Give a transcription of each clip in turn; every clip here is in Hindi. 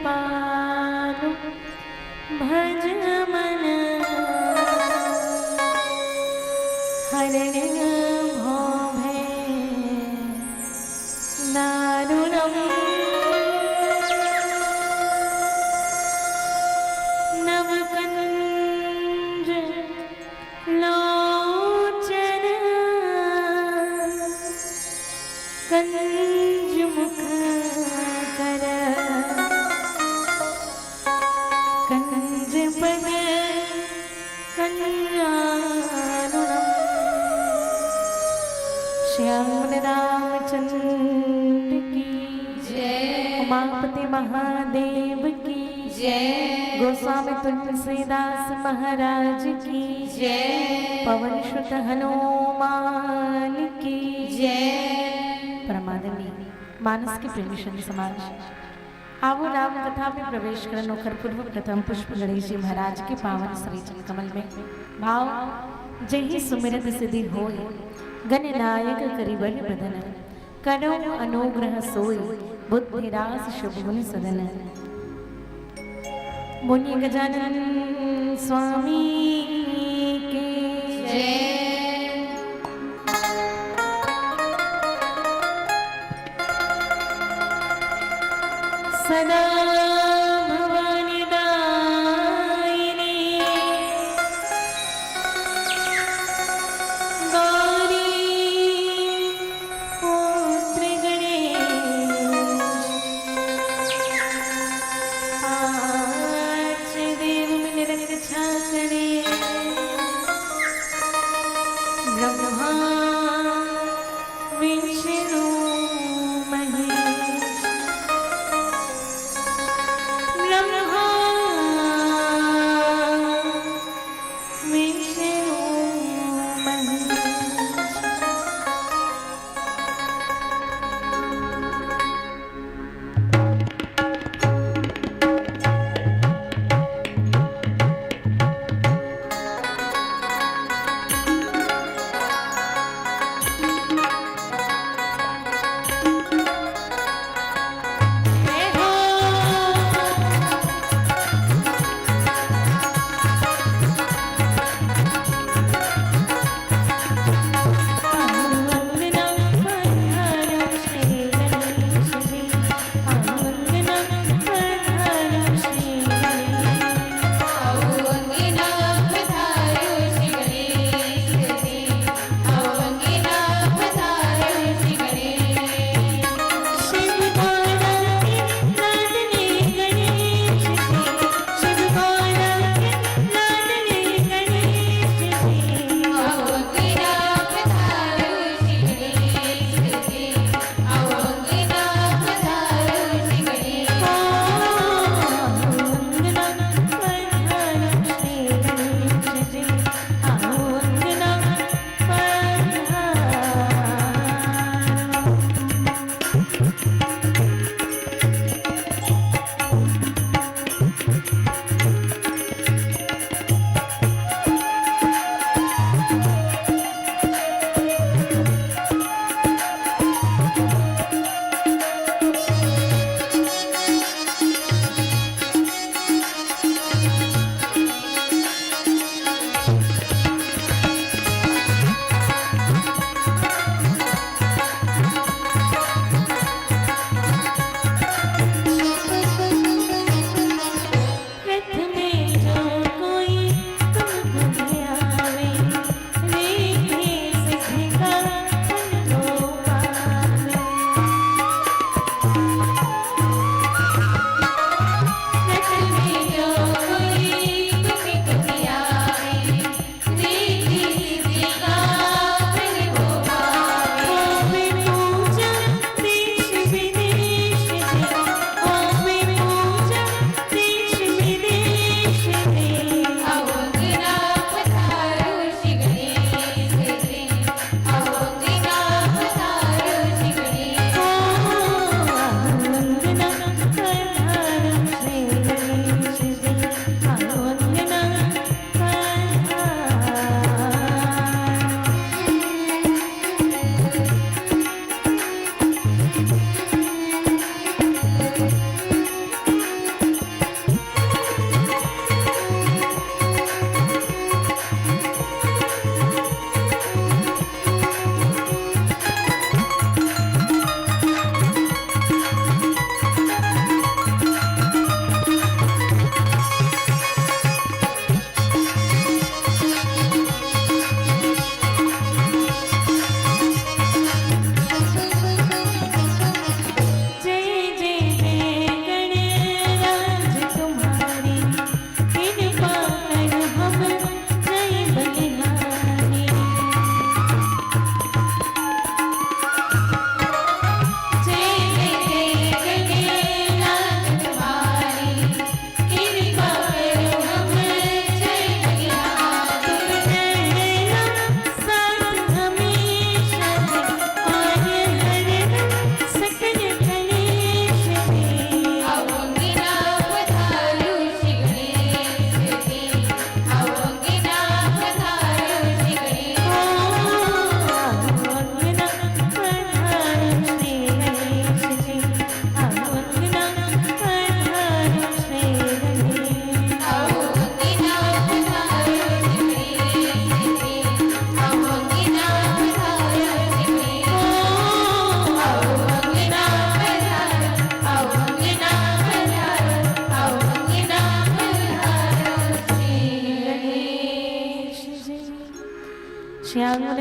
कृपालु भज मन हरण भोभे दारुणम् नवकंज लोचन कंज मुख कर कंज पद कल्याणुणम् श्याम रामचंद्र की जय। उमापति महादेव की जय। गोस्वामी तुलसीदास महाराज की जय। पवन सुत हनुमान की जय। परमादरणीय मानस के प्रेमी संत समाज आवो राम कथा में प्रवेश करन ओकर पूर्व प्रथम पुष्प गणेश जी महाराज के पावन श्री चरण कमल में भाव जही सुमिरत सिद्धि होय गणनायक करिबर बदन करो अनुग्रह सोई बुद्धि रास शुभ गुण सदन। बोलिए गजानन स्वामी की जय। सदा भवानी दायिनी गौरी पुत्र गणेश आज देव में रक्षा करे ब्रह्मा विष्णु महेश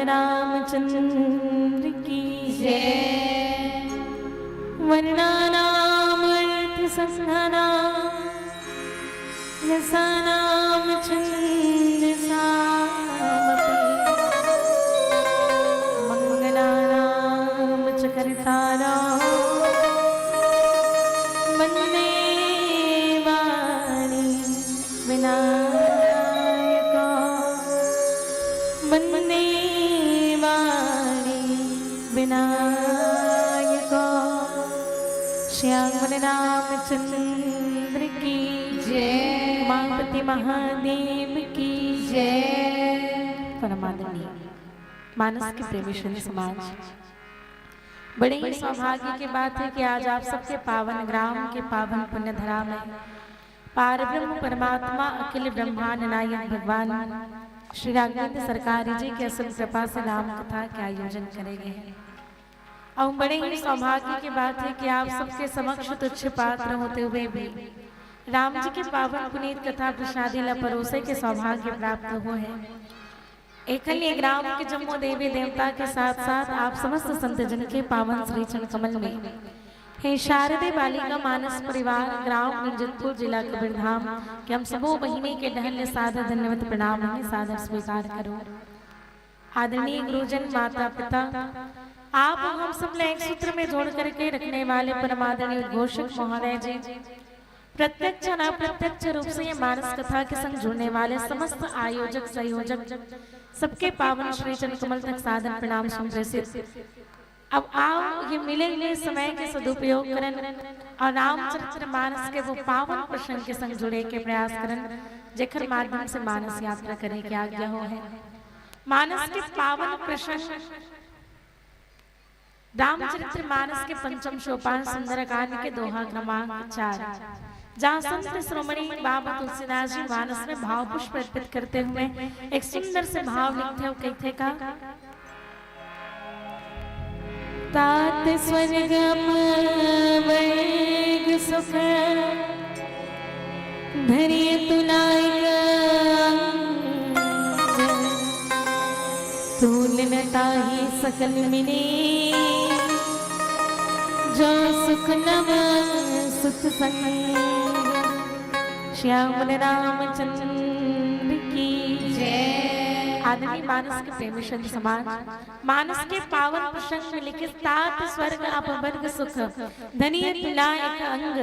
रामचंद्र की जय। वर्णानाम अर्थ संज्ञानाम रसानाम छंद सामपि मंगलानाम च कर्ताराम वन्दे वाणी विनायका वन्दे वाणी विनायका। श्याम रामचंद्र की जय। उमापति महादेव की जय। परमादरणीय मानस के प्रेमी सुनी समाज, बड़े ही सौभाग्य की बात है कि आज आप सबके पावन ग्राम के पावन पुण्य धरा में पारब्रह्म परमात्मा अखिल ब्रह्मांड नायक भगवान श्री राघवेंद्र सरकार जी के असीम कृपा से राम कथा के आयोजन करेंगे। और बड़े ही सौभाग्य की बात है कि आप सबके समक्ष तुच्छ पात्र होते हुए भी राम जी के पावन पुनीत कथा प्रसादी ला परोसे के सौभाग्य प्राप्त हुए हैं। एकल्य ग्राम के जम्मू देवी देवता के साथ साथ आप समस्त संत जन के पावन श्री चरण कमल में हे शारदे बालिका मानस परिवार ग्राम मिर्जतपुर जिला कबीरधाम के हम सबों बहिनी के ढहल सादर धन्यवाद प्रणाम हमें सादर स्वीकार करो। आदरणीय गुरुजन माता पिता, आप हम सब एक सूत्र में जोड़ करके रखने वाले परमादरणीय उद्घोषक महोदय जी, प्रत्यक्ष और अप्रत्यक्ष रूप से ये मानस कथा के संग जुड़ने वाले समस्त आयोजक संयोजक सबके पावन श्री चरण कमल तक सादर प्रणाम संप्रेषित। अब आओ ये मिले हुए समय के सदुपयोग करन और रामचरित्र मानस के वो पावन प्रसंग के संग जुड़े के प्रयास करन जेकर माध्यम से मानस यात्रा करे के आज्ञा हो है। मानस के पावन प्रसंग रामचरित्र मानस के पंचम सोपान सुंदरकांड के दोहा क्रमांक 4, जहाँ संत श्रोमणी बाबा तुलसीदास जी मानस में भाव पुष्प अर्पित करते हुए एक सुंदर से भाव लिखते हो कहते का तात स्वर्गम वर्ग सुख धरिय तुलाइक तूलनता ही सकल मिने जो सुख नव सुत संग। श्याम रामचंद्र की जय। आदरणीय मानस के प्रेमी संत समाज, मानस के पावन प्रसंग में लिखित तात स्वर्ग अपवर्ग सुख धनिय तुलाइक अंग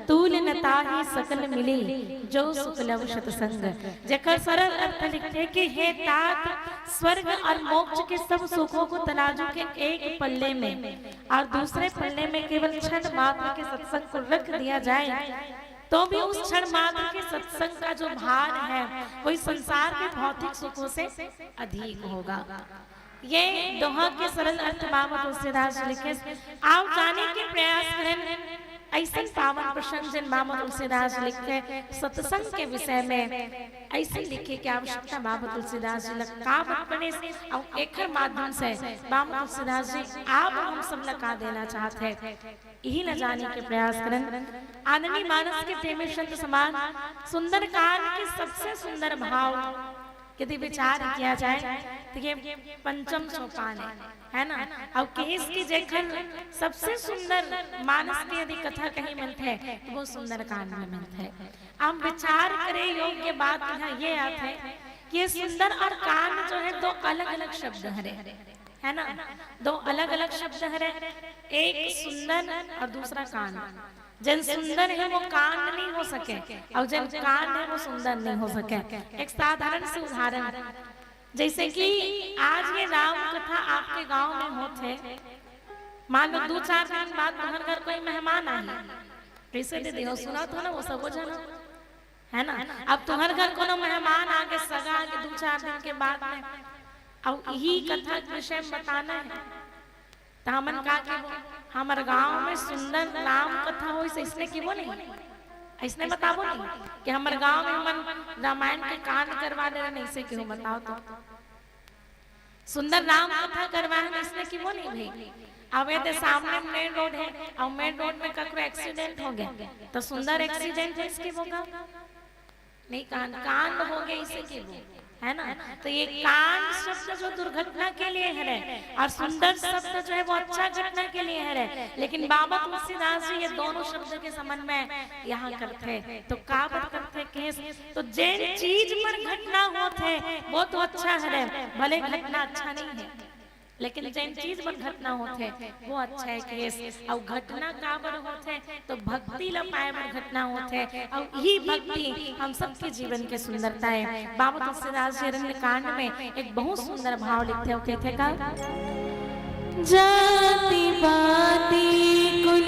तूल नताहि सकल मिले जो सुख लव शत संग। जेकर सरल अर्थ लिखते कि हे तात, स्वर्ग और मोक्ष के सब सुखों को तराजू के एक पल्ले में और दूसरे पल्ले में केवल क्षण मात्र के सत्संग को रख दिया जाए तो भी उस क्षण मात्र के सत्संग का जो भार है वही संसार के भौतिक सुखों से अधिक होगा। ये दोहा के सरल अर्थ बाबा तुलसीदास लिखे। आप जाने के प्रयास करें ऐसे पावन प्रसंग जिन बाबा तुलसीदास लिखे सत्संग के विषय में ऐसे लिखे की आवश्यकता बाबा तुलसीदास जी लगा बने और एक माध्यम से बाबा तुलसीदास जी आप हम सब लगा देना चाहते हैं, यही न जाने के प्रयास करें। आदरणीय मानस के प्रेमी संत समाज, सुंदरकांड के सबसे सुंदर भाव यदि विचार किया जाए तो ये पंचम सोपान है ना। और केस की जेखर सबसे सुंदर मानस की यदि कथा कहीं मिलते है तो वो सुंदरकांड में मिलते है। हम विचार करें योग्य बात ये आते है कि ये सुंदर और कांड जो है दो अलग अलग शब्द है ना, दो अलग अलग शब्द है, एक सुंदर और दूसरा कांड। जन सुंदर है वो कांड नहीं हो सके और जन कांड है वो सुंदर नहीं हो सके। एक साधारण से उदाहरण, जैसे कि आज ये राम कथा आपके गांव में होते, मान लो 2-4 दिन बाद तुम्हारे घर कोई मेहमान आए, कैसे दे हो सुना तो ना वो सब हो जाना है ना। अब तुम्हारे घर कोनो मेहमान आके सगा के 2-4 दिन के बाद में और यही कथा के विषय में बताना है तो हमन का के हमारे गांव में सुंदर राम कथा हो इसने की वो नहीं इसने बताओ नहीं कि हमारे गांव में हमन रामायण के कांड करवा दे रहे ऐसे क्यों बताओ तो सुंदर राम कथा करवाए इसने की वो नहीं भाई। अब ये सामने मेन रोड है और मेन रोड में ककरो एक्सीडेंट हो गया तो सुंदर एक्सीडेंट है इसके होगा नहीं, कांड कांड हो गया इसे के वो है ना। तो ये कांड शब्द जो दुर्घटना के लिए है और सुंदर शब्द जो है वो अच्छा घटना के लिए है, लेकिन बाबा तुलसीदास जी ये दोनों शब्द के समन्वय यहाँ करते तो काबत करते केस। तो जिन चीज पर घटना होते वो तो अच्छा है, भले घटना अच्छा नहीं है, लेकिन जिन चीज पर घटना होते वो अच्छा है केस। और घटना काबर होते तो भक्ति ला पाए पर घटना होते, और यही भक्ति हम सबके जीवन के सुंदरता है। बाबा तुलसीदास जी अरण्य कांड में एक बहुत सुंदर भाव लिखते हो, कहते का जाति पाति कुल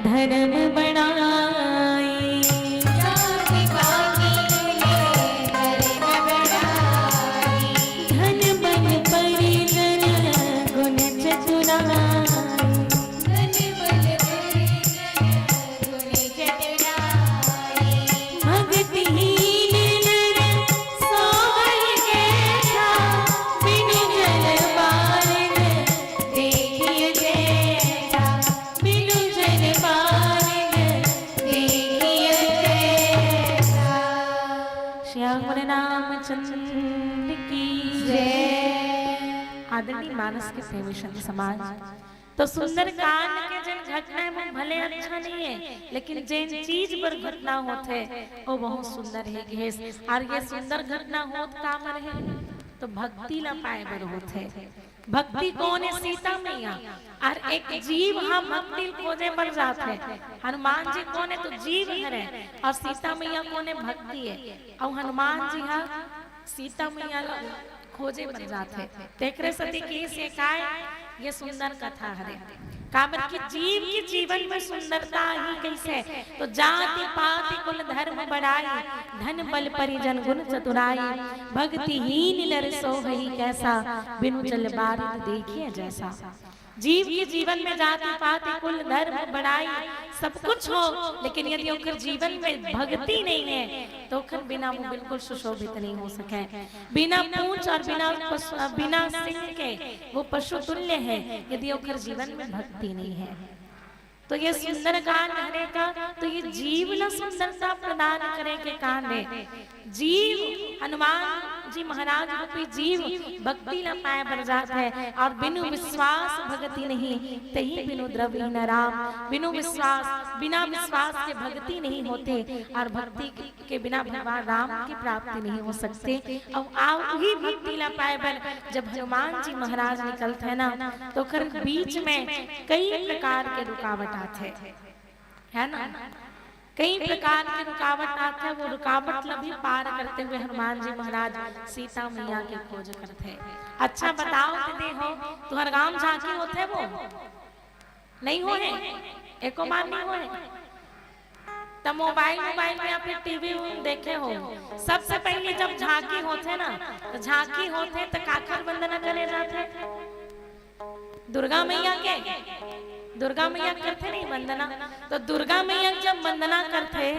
धर्म बनाई, आदरणीय मानस के प्रेमी संत समाज। तो सुंदर कांड के जिन घटना वो भले अच्छा नहीं है, लेकिन जिन चीज पर घटना होते वो बहुत सुंदर है घेस। और ये सुंदर घटना होत कामर है तो भक्ति ला पाए बर होते। भक्ति कौन है? सीता मैया। और एक जीव हम भक्ति खोजे पर जाते, हनुमान जी कौन है? तो जीव है, और सीता मैया कौन है? भक्ति है। और हनुमान जी हाँ सीता मैया खोजे पर जाते। देख रहे सती की सिखाए ये सुंदर कथा है काबर की जीव के जीवन में सुंदरता ही कैसे। तो जाति पाति कुल धर्म बढ़ाई, धन बल परिजन गुण चतुराई, भक्तिहीन नर सोहई कैसा, बिनु जल बारिद देखिए जैसा। जीव के जीवन में जाति पाति कुल धर्म बढ़ाई सब कुछ हो, लेकिन यदि उनके जीवन में भक्ति नहीं है तो फिर बिना वो बिल्कुल सुशोभित नहीं हो सके। बिना पूंछ और बिना सिंह के वो पशु तुल्य है यदि उनके जीवन में भक्ति नहीं है। तो ये सुंदर कांड है का, तो ये जीव न सुंदरता प्रदान करे के कांड है। जीव हनुमान जी महाराज रूपी जीव भक्ति न पाए बर जात है, और बिनु विश्वास भक्ति नहीं तही बिनु द्रव्य न राम। बिनु विश्वास बिना विश्वास के भक्ति नहीं होते, और भक्ति के बिना भगवान राम की प्राप्ति नहीं हो सकते। और आओ ही भक्ति न पाए बर जब हनुमान जी महाराज निकलते हैं ना, तो फिर बीच में कई प्रकार के रुकावट आते है ना, कई प्रकार के रुकावट आते हैं। वो रुकावट भी पार करते हुए हनुमान जी महाराज सीता मैया के खोज करते। अच्छा बताओ दे हो तुहर गांव झांकी होते वो नहीं हो है, एको बार नहीं हो है। तब मोबाइल में या फिर टीवी देखे हो, सबसे पहले जब झांकी होते ना, तो झांकी होते तो काकर वंदना करे जाते दुर्गा मैया के। दुर्गा मैया करते नहीं वंदना, तो दुर्गा मैया जब वंदना करते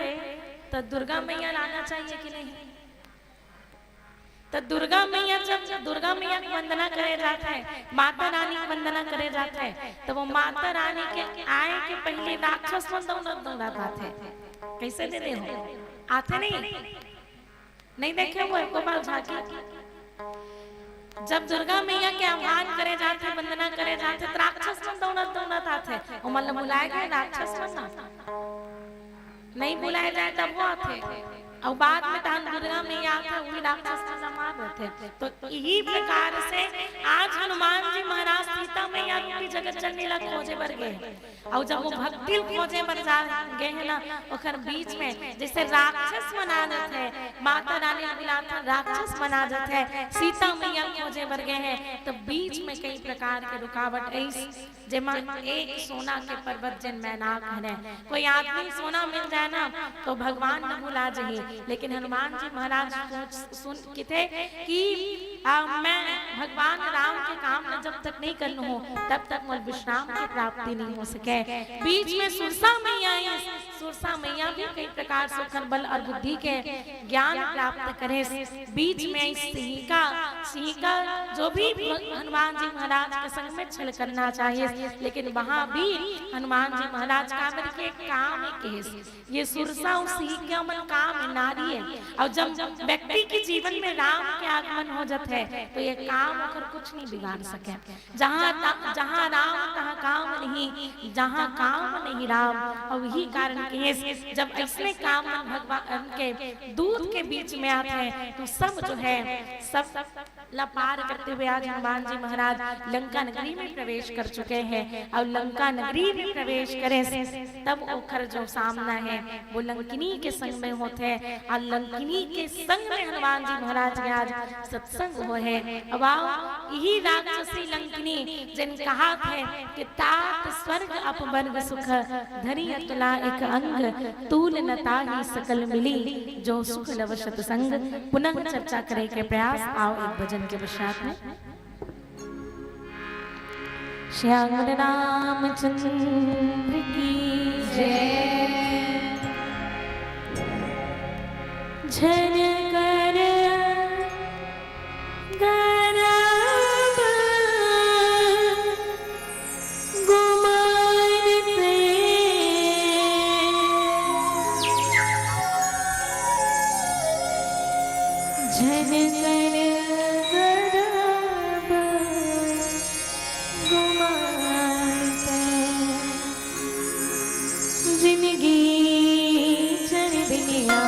तो दुर्गा मैया लाना चाहिए कि नहीं। तो दुर्गा मैया जब दुर्गा मैया की वंदना करे जाता है, माता रानी की वंदना करे जाता है, तो वो माता रानी के आए के पहले राक्षस दौड़ाते थे। कैसे देते हो आते नहीं देखे हुए को बाल झांकी। जब दुर्गा मैया के आह्वान करे जाते वंदना करे जाते तो राक्षस दौड़त आते। वो मतलब बुलाए गए राक्षस नहीं बुलाए जाए तब वो आते, और बाद में दुर्गा मैया आते वही राक्षस मार रहे थे। तो यही प्रकार से आज हनुमान जी महाराज सीता मैया रूपी जगत जननी ला खोजे बर गए, और जब वो भक्ति खोजे बर जा गए है ना, ओकर बीच में जैसे राक्षस मना जाते हैं, माता रानी बुलाते राक्षस मना जाते हैं, सीता मैया खोजे बर गए हैं, तो बीच में कई प्रकार के रुकावट ऐसी जेमा एक सोना के पर्वत जिन मैनाक है। कोई आदमी सोना मिल जाए ना तो भगवान न भुला जाए, लेकिन हनुमान जी महाराज सुन के थे कि मैं भगवान राम के काम में जब तक नहीं कर लूं तब तक मुझे विश्राम की प्राप्ति नहीं हो सके। बीच में सुरसा मैया आई, सुरसा मैया भी कई प्रकार से खन बल और बुद्धि के ज्ञान प्राप्त करे। बीच में सिंह का जो भी हनुमान जी महाराज के संग में छल करना चाहिए, लेकिन वहां भी हनुमान जी महाराज कामर के काम के ये सुरसा सिंह के मन काम नारी है। और जब व्यक्ति के जीवन में राम के आगमन हो जाते है तो ये काम होकर कुछ नहीं बिगाड़ सके। जहाँ राम तहाँ काम नहीं, जहाँ काम नहीं राम। और यही कारण के जब ऐसे काम भगवान के दूत के बीच में आते हैं तो सब जो है सब लपार करते हुए आज हनुमान जी महाराज लंका नगरी में प्रवेश कर चुके हैं। और लंका नगरी में प्रवेश करें तब ओखर जो सामना है वो लंकिनी के संग में होते हैं। और लंकिनी के संग में हनुमान जी महाराज के आज सत्संग हो है। अब यही राक्षसी लंकिनी जिन कहा है कि तात स्वर्ग अपवर्ग सुख धरी अतुला एक अंग तूल नता ही सकल मिली जो सुख लव सत्संग। पुनः चर्चा करे के प्रयास। आओ एक भजन के पश्चात में। श्याम रामचंद्र की जय। झन कर गरब गुमारते झन कर गरब गुमारते जिंदगी चढ़ दुनिया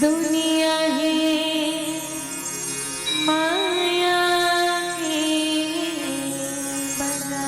दुनिया है माया है बना।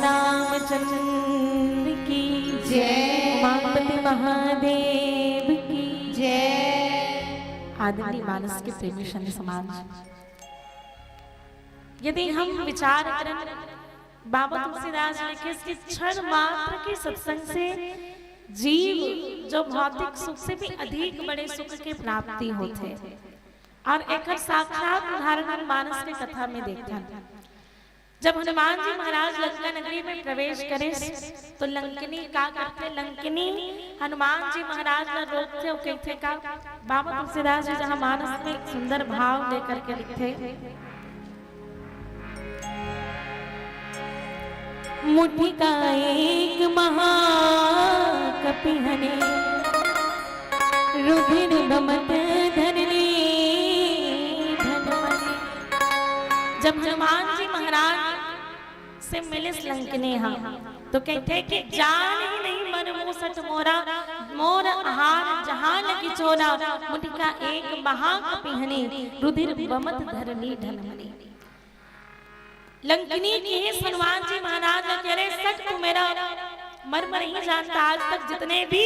रामचंद्र की जय। उमापति महादेव की जय। आदरणीय मानस के प्रेमी संत समाज, यदि हम विचार करें बाबा तुलसीदास लिखे कि क्षण मात्र के सत्संग से जीव जो भौतिक सुख से भी अधिक बड़े सुख की प्राप्ति होते, और एक साक्षात उदाहरण मानस के कथा में देखा। जब हनुमान जी महाराज लंका नगरी में प्रवेश करे तो लंकिनी का करते, लंकिनी हनुमान जी महाराज का रोकते कहते का। बाबा तुलसीदास जी जहाँ मानस में एक सुंदर भाव लेकर के लिखते, मुट्ठी का एक महाकपिहने रुधिर बमत धरने धनमने। जब हनुमान जी महाराज से मिले लंकिनी तो कहते कि जान ही नहीं मन मुसट मोरा, मोर आहार जहां लगी चोरा, मुट्ठी का एक महाकपिहने रुधिर बमत धरनी धनमने। लंकिनी के हनुमान जी महाराज कह रहे, सच तू मेरा मर्म नहीं जानता, आज तक जितने भी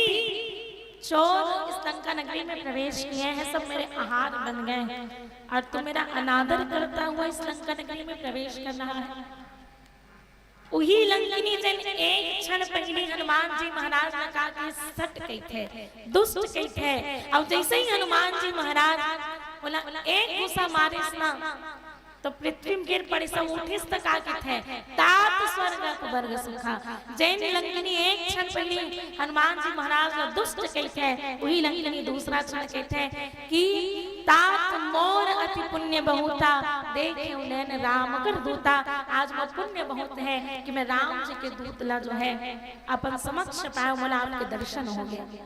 चोर इस लंका नगरी में प्रवेश किए हैं सब मेरे आहार बन गए हैं, और तू मेरा अनादर करता हुआ इस लंका नगरी में प्रवेश कर रहा है। वही लंकिनी जन एक क्षण पहले हनुमान जी महाराज ने कहा कि सट कही थे, दुष्ट कही थे, और जैसे ही हनुमान जी महाराज बोला एक गुस्सा मारे ना तो पृथ्वी गिर पड़ी, सब उठिस तक आके थे, तात स्वर्ग वर्ग सुखा। जैन लंकिनी एक क्षण पहले हनुमान जी महाराज का दुष्ट कहते, वही लंकिनी दूसरा क्षण कहते कि तात मोर अति पुण्य बहुता, देखे उन्हें राम कर दूता। आज वो पुण्य बहुत है कि मैं राम जी के दूतला जो है अपन समक्ष पाया, मोला आपके दर्शन हो गए।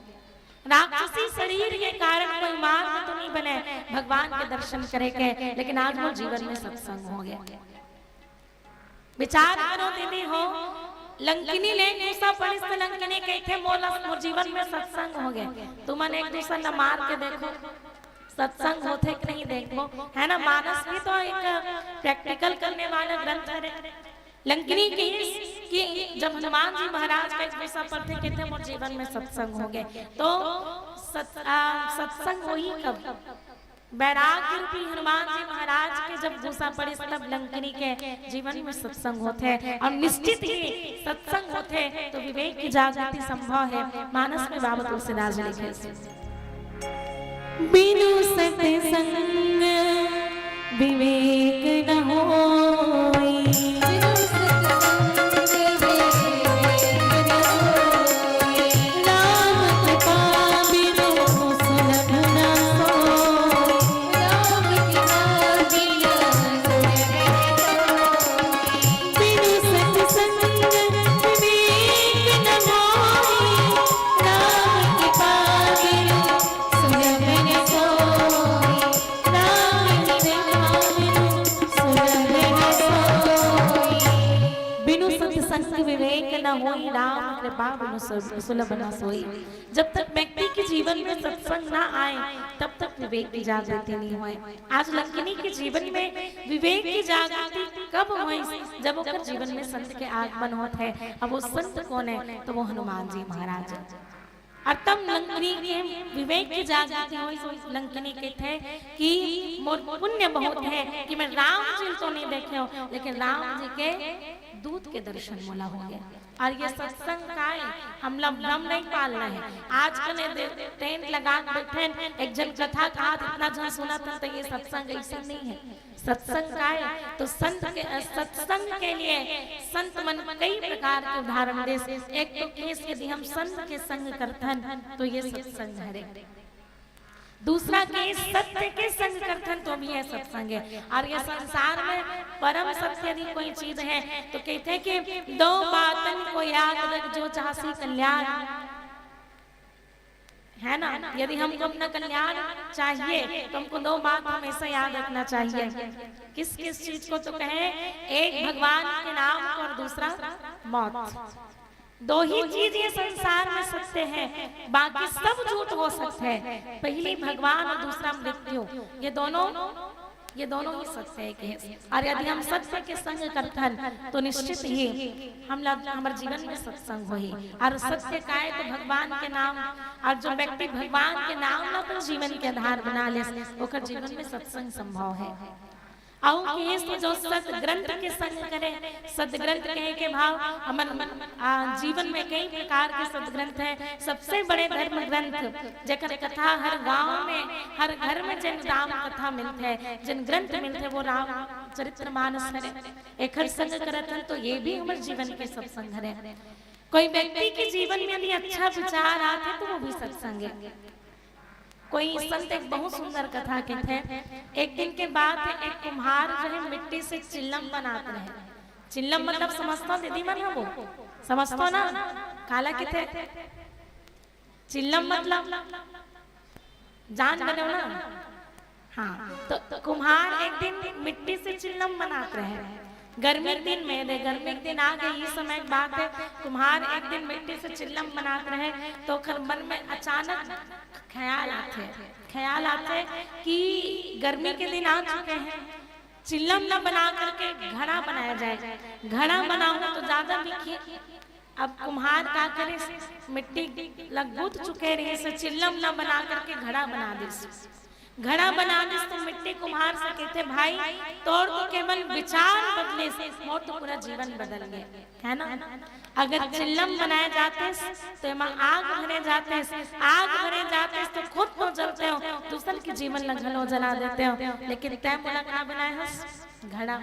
राक्षसी शरीर के कारण कोई मार्ग तो नहीं बने भगवान के दर्शन करे के, लेकिन आज वो जीवन में सत्संग हो गया। विचार करो दीदी हो, लंकिनी ले गुस्सा पड़ी तो लंकिनी कहते मोर जीवन में सत्संग हो गया। तुम एक दूसरा न मार के देखो सत्संग होते कि नहीं देखो, है ना। मानस भी तो एक प्रैक्टिकल करने वाला ग्रंथ है। लंकिनी की जब हनुमान जी महाराज का गुस्सा पड़ते कहते मोर जीवन में सत्संग हो गए, तो सत्संग वही कब वैराग्य रूपी हनुमान जी महाराज के जब गुस्सा पड़े तब लंकिनी के जीवन में सत्संग होते हैं, और निश्चित ही सत्संग होते हैं तो विवेक की जागृति संभव है। मानस में बाबा तुलसीदास जी लिखे, बिनु सत्संग विवेक न होई, विवेक न होई, राम कृपा बिनु सुलभ न सोई। जब तक व्यक्ति के जीवन में सत्संग ना आए तब तक विवेक की जागृति नहीं हुई। आज लंकिनी के जीवन में विवेक की जागृति कब हुई? जब वो जीवन में संत के आगमन होते हैं। अब वो संत कौन है? तो वो हनुमान जी महाराज है। और तब लंकिनी के विवेक की जागृति हुई। लंकिनी कहते कि मोर पुण्य बहुत है कि मैं राम जी तो नहीं देखे हो, लेकिन राम जी के दूत के दर्शन मोला हो गया। और ये सत्संग का है, हम लोग भ्रम नहीं पाल रहे हैं। आज कने टेंट लगा बैठे एक जन कथा कहा इतना जन सुना था, तो ये सत्संग ऐसा नहीं है। सत्संग का है तो संत के सत्संग के लिए संत मन कई प्रकार के उदाहरण दे। एक तो केस यदि हम संत के संग करथन तो ये सत्संग है। दूसरा केस सत्य के संग करथन तो भी है सत्संग है। और ये संसार में परम सत्य यदि कोई चीज है तो कहते हैं कि दो बातन को याद रख जो चाहसी कल्याण, है ना। यदि हमको अपना कल्याण चाहिए तो हमको दो बात हमेशा याद रखना चाहिए। किस किस चीज को? तो कहे एक भगवान के नाम को और दूसरा मौत। दो ही चीज ये संसार में सत्य है, बाकी सब झूठ हो सकते हैं। पहली भगवान और दूसरा मृत्यु। ये दोनों ये दोनों ही सत्य है के। और यदि हम सत्य के संग करथन तो निश्चित ही हमारे जीवन में सत्संग होई। और सत्य का है तो भगवान के नाम, और जो व्यक्ति भगवान के नाम ला अपन जीवन के आधार बना ले ओकर जीवन में सत्संग संभव है। और तो जो सत ग्रंथ के संग करे, सत ग्रंथ कहे के भाव हमन जीवन में कई प्रकार के सत ग्रंथ है। सबसे बड़े धर्म ग्रंथ जेकर कथा हर गांव में हर घर में जिन राम कथा मिलते है, जिन ग्रंथ मिलते है वो राम चरित्र मानस है। एक संग करतन तो ये भी हमारे जीवन के सत्संग है। कोई व्यक्ति के जीवन में यदि अच्छा विचार आते तो वो भी सत्संग है। कोई संत एक बहुत सुंदर कथा कहते हैं। एक दिन के बाद एक कुम्हार जो है मिट्टी से चिल्लम बनाते रहे। चिल्लम मतलब समझता दीदी मन वो समझता ना काला किथे चिल्लम मतलब जान बने ना। हाँ तो कुम्हार एक दिन मिट्टी से चिल्लम बनाते रहे। गर्मी के दिन में दे गर्मी के दिन आ गई इस समय की बात है। कुम्हार एक दिन मिट्टी से चिल्लम बनाते रहे तो मन में अचानक ख्याल आते कि गर्मी के दिन आ चुके हैं, चिल्लम न बना करके घड़ा बनाया जाए। घड़ा बनाऊं तो ज्यादा बिखी। अब कुम्हार का करे मिट्टी लगभूत चुके रहे से चिल्लम न बना करके घड़ा बना दे। घड़ा बनाने तो मिट्टी कुम्हार से कहते भाई तोड़ तो केवल विचार बदले से मोर तो पूरा जीवन बदल गया है ना। अगर चिल्लम बनाए जाते तो एमा आग भरे जाते, आग भरे जाते तो खुद तो जलते हो, दूसर के जीवन लगलो जला देते हो। लेकिन तय मोला क्या बनाए हस घड़ा।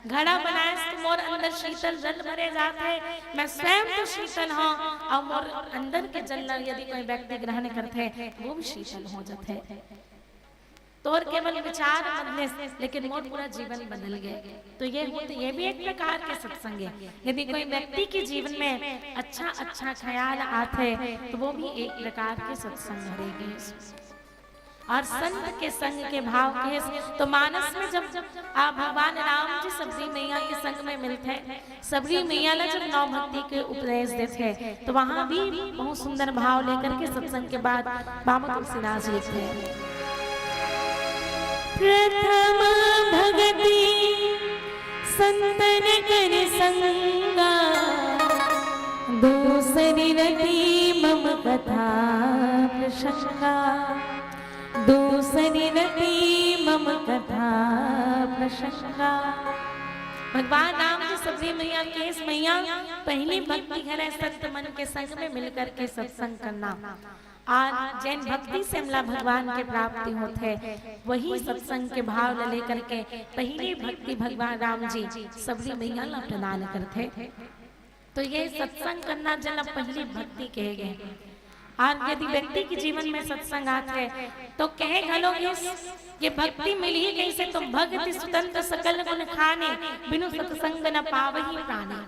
घड़ा बनाए तो मोर अंदर शीतल जल भरे जाते, मैं स्वयं तो शीतल हूँ और मोर अंदर के जल यदि कोई व्यक्ति ग्रहण करते वो भी शीतल हो जाते। तोर केवल विचार बदले लेकिन मोर पूरा जीवन बदल गए। तो ये भी एक प्रकार के सत्संग है। यदि कोई व्यक्ति के जीवन में अच्छा ख्याल आते तो वो भी एक प्रकार के सत्संग रहेंगे। और संत के संग के भाव के तो मानस में जब भगवान राम जी सबरी मैया के संग में मिलते हैं, सबरी मैया ला जब नौ भक्ति के उपदेश देते हैं तो वहां भी बहुत सुंदर भाव लेकर के सत्संग के बाद बाबा तुलसीदास लिखते हैं। प्रथम भगति संतन कर संगा, दूसरी रति मम कथा प्रसंगा, दूसरी रति मम कथा प्रसंगा। भगवान राम जी सबरी मैया केस मैया पहली भक्ति है संत मन के संग में मिलकर के सत्संग करना। और जैन भक्ति से हमला भगवान के प्राप्ति होते वही सत्संग के भाव लेकर के पहली भक्ति भगवान राम जी सबरी मैया ला प्रदान करते। तो ये सत्संग करना जन पहली भक्ति कहे गए। और यदि व्यक्ति के जीवन में सत्संग आते तो कहे घलो ये भक्ति मिली ही कैसे, तो भक्ति स्वतंत्र सकल गुण खाने, बिनु सत्संग न पावही प्राणी।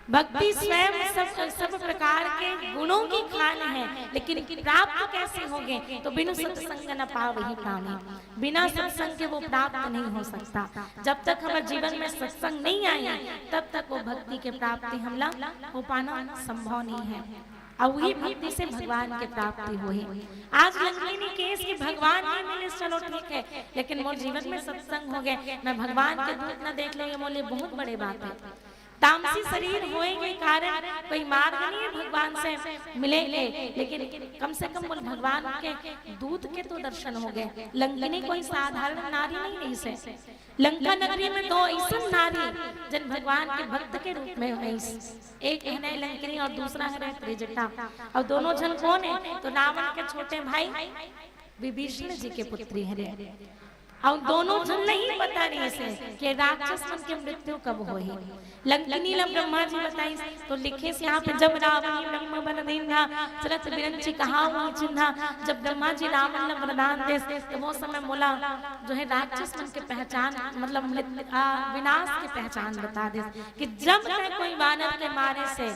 भक्ति स्वयं सब प्रकार के गुणों की खान है, लेकिन प्राप्त कैसे होंगे तो बिनु सत्संग न पावही प्राणी। बिना सत्संग के वो प्राप्त नहीं हो सकता। जब तक हमारे जीवन में सत्संग नहीं आया तब तक वो भक्ति के प्राप्ति हमला हो पाना संभव नहीं है। और वही भक्ति से भगवान के प्राप्ति हुई। आज लंकिनी केस की भगवान नहीं मिले चलो ठीक है, लेकिन मोर जीवन में सत्संग हो गए, मैं भगवान के दूत न देख लेंगे मोले बहुत बड़े बात है। तामसी शरीर होएंगे कारण कोई मार्ग नहीं है भगवान से मिलेंगे, लेकिन कम से कम भगवान के दूत के तो दर्शन हो गए। लंकिनी कोई साधारण नारी नहीं रही से। लंका नगरी में दो ऐसा नारी जन भगवान के भक्त के रूप में है। एक है लंकिनी और दूसरा है त्रिजटा। और दोनों जन कौन है तो रावण के छोटे भाई विभीषण जी के पुत्री है। और दोनों जन नहीं बता रही से कि राक्षस मन की मृत्यु कब होई। लंकिनी ला ब्रह्मा जी बताई तो लिखे से यहाँ पे जब रावण ब्रह्म बन दीना चरत बिरंची कहा हुआ चिन्हा। जब ब्रह्मा जी रावण ने वरदान दे तो वो समय मोला जो है राक्षस मन के पहचान मतलब विनाश की पहचान बता दे कि जब कोई वानर के मारे से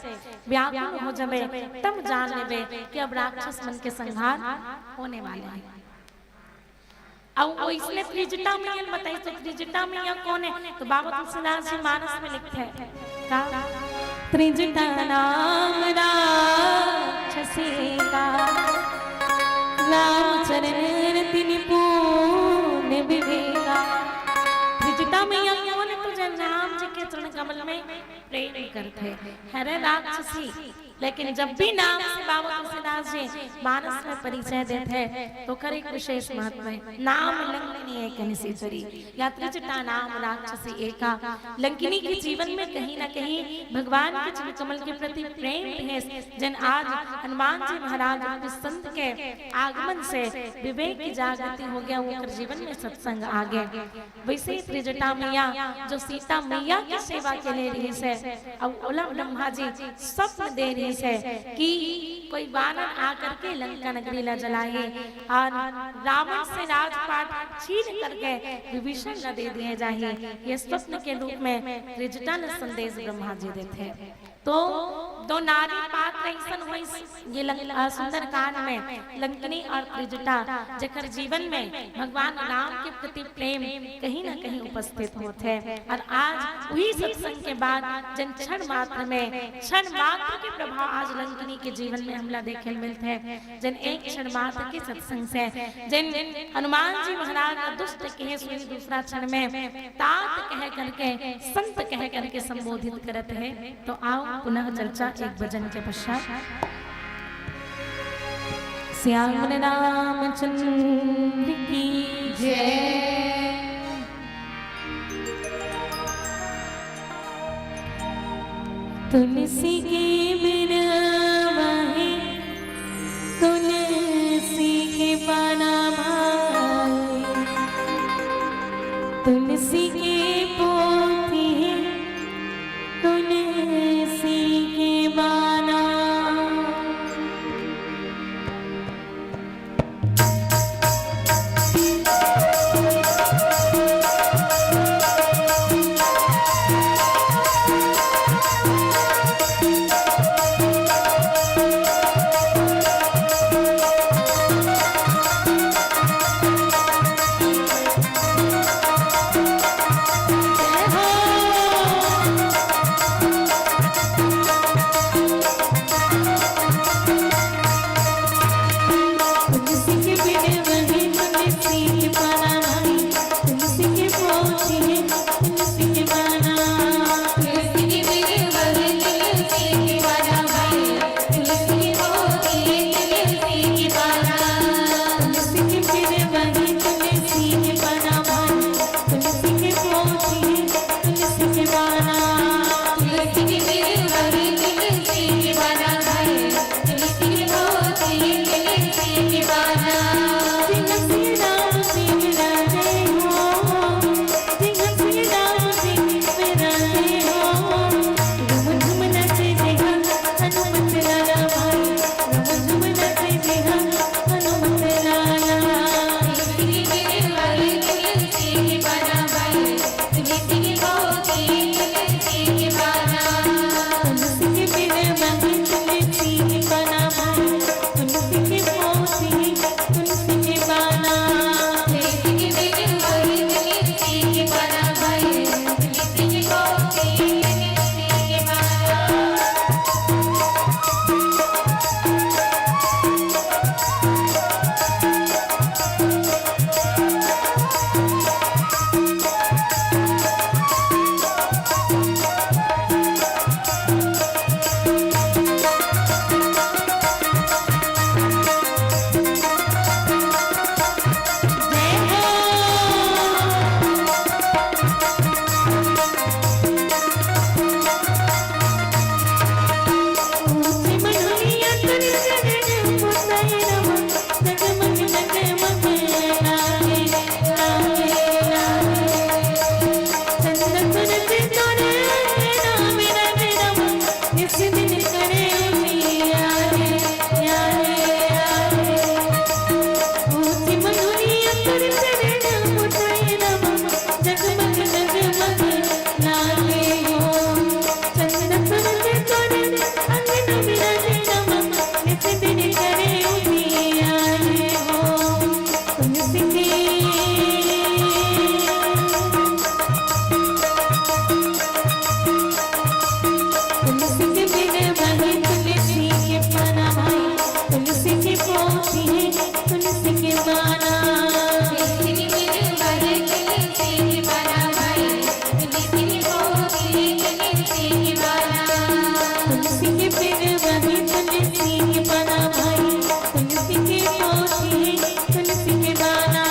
व्याकुल हो जावे तब जान लेवे कि अब राक्षस मन के संहार होने वाले हैं। और वो इसने त्रिजटा मैया बताई तो त्रिजटा मैया कौन है तो बाबा तुलसीदास जी मानस में लिखते हैं का त्रिजटा नाम राक्षसी का, राम चरण तिनि पूर्ण विवेका, मैया कौन तुझे राम जी के चरण कमल में प्रेम करते है रे राक्षसी। लेकिन जब भी नाम से बाबा तुलसीदास जी मानस में परिचय देते हैं तो कर एक विशेष महत्व है। नाम लंकिनी एक निशाचरी या त्रिजटा नाम राक्षसी एका। लंकिनी के जीवन में कहीं ना कहीं भगवान के चरण कमल के प्रति प्रेम है। जन आज हनुमान जी महाराज के संत के आगमन से विवेक की जागृति हो गया, उनके जीवन में सत्संग आ गया। वैसे त्रिजटा मैया जो सीता मैया की सेवा के लिए रही है, अब ओला ब्रह्मा जी स्वप्न दे रही है कि कोई वानर आकर के लंका नगरी ला जलाए और रावण से राजपाट छीन करके विभीषण न दे दिए जाए। ये स्वप्न के रूप में त्रिजटा ने संदेश ब्रह्मा जी देते हैं। तो दो नारी पात्र ऐसन हुई ये सुंदर कांड में लंकिनी और त्रिजटा जकर जीवन में भगवान राम के प्रति प्रेम कहीं ना कहीं उपस्थित होते हैं। और आज वही सत्संग के बाद जन क्षण मात्र के प्रभाव आज लंकिनी के जीवन में हमला देखे मिलते हैं। जन एक क्षण मात्र के सत्संग से जन हनुमान जी महाराज दुष्ट कहे सुनी दूसरा क्षण में तात कह करके संत कह करके संबोधित करते हैं। तो आओ पुनः चर्चा एक भजन के पश्चात। श्याम रामचंद्र की जय। तुलसी के बिना वही तुलसी के पाना भाई, तुलसी के पोथी तुलसी के बाना। तुलसी के पेड़ वही तुलसी के बना भाई, तुलसी के पोथी तुलसी के बाना,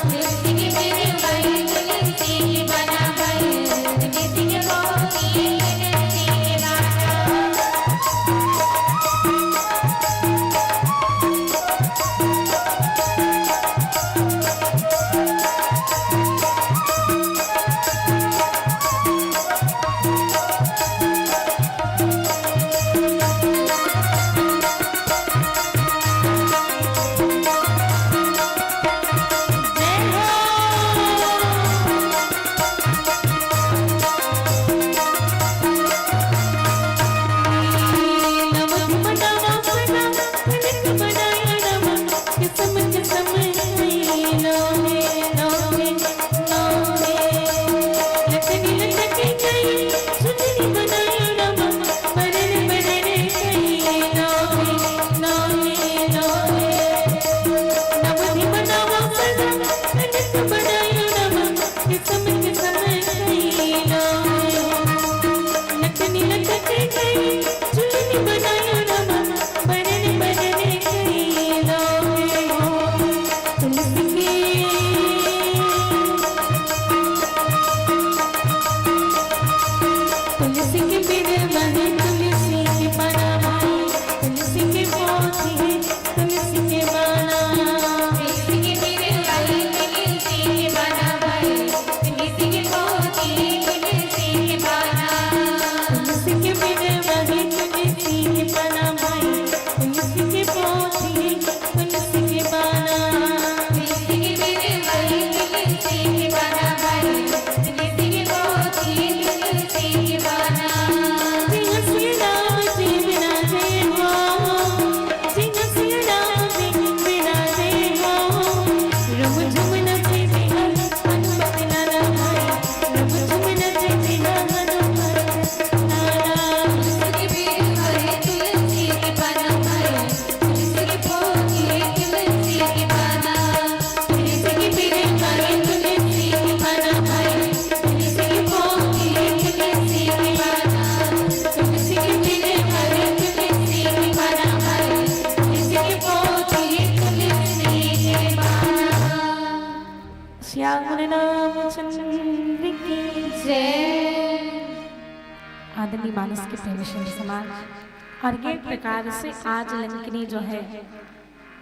तुलसी के पेड़ वही तुलसी के बना भाई, तुलसी के पोथी तुलसी के बाना। आदरणीय मानस के प्रेमशंकर समाज। और ये प्रकार से आज लंकिनी जो है